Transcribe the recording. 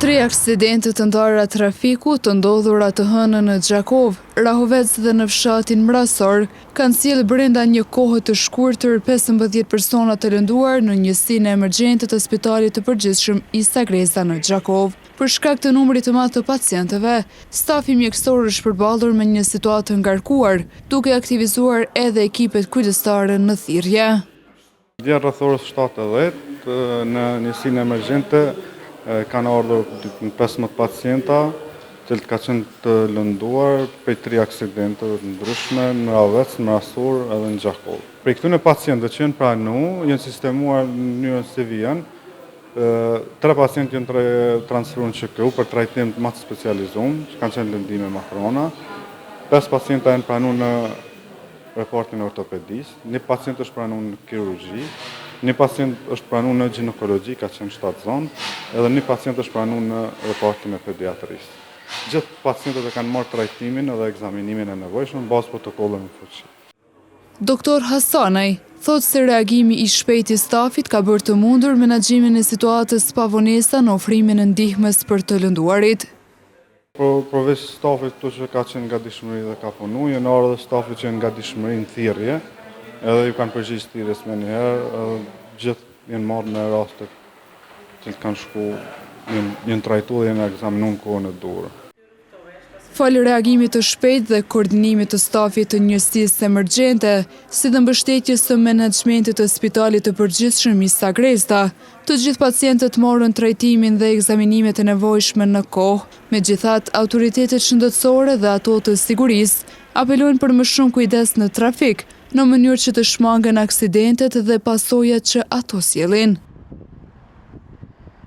3 aksidente të ndara trafiku të ndodhura të hënën në Gjakov, Rahovec dhe në fshatin Mrasor, kanë sjellë brenda një kohë të shkurtër 15 persona të lënduar në njësinë emergjente të Spitalit të Përgjithshëm Isa Greza në Gjakov. Për shkak të numrit të madh të pacientëve, stafi mjekësor është përballur me një situatë të ngarkuar, duke aktivizuar edhe ekipet kujdestare në thirrje. Dje rreth orës 7:10 në njësinë emergjente kanë ardhur 15 pacienta, të cilët kanë qenë të lënduar prej 3 aksidenteve të ndryshme në Rahovec, në Mrasor edhe në Gjakov. Prej këtyre pacientëve që janë pranu, janë sistemuar në mënyrën si vjen. 3 pacientë janë transferuar në QKU për trajtim më të specializuar, që kanë qenë lëndime makrona. 5 pacienta janë pranuar në reportin e ortopedisë, 1 pacient është pranuar në kirurgji, 1 pacient është pranuar në ginekologji, ka qenë 7 zonë, edhe 1 pacient është pranuar në reportin e pediatrisë. Gjithë pacientët e kanë marrë trajtimin edhe ekzaminimin e nevojshëm në bazë protokolleve në fuqi. Doktor Hasanaj thotë se reagimi i shpejtë i stafit ka bërë të mundur menaxhimin e situatës pavonesa në ofrimin e ndihmës për të lënduarit. Përveç stafit këtu që ka qenë gatishmëri dhe ka punu, janë ardhur edhe stafit që janë gatishmëri në thirrje, edhe ju kanë përgjigjë thirrjes me njëherë, gjithë janë marrë në rastet që kanë shku, janë trajtuar dhe janë ekzaminuar në kohën e duhur. Falë reagimit të shpejtë dhe koordinimit të stafit të njësisë emergjente, si dhe mbështetjes së menaxhmentit të Spitalit të Përgjithshëm Isa Greza, të gjithë pacientët morën trajtimin dhe ekzaminimet e nevojshme në kohë. Megjithatë, autoritetet shëndetësore dhe ato të sigurisë apelojnë për më shumë kujdes në trafik, në mënyrë që të shmangen aksidentet dhe pasojat që ato sjellin.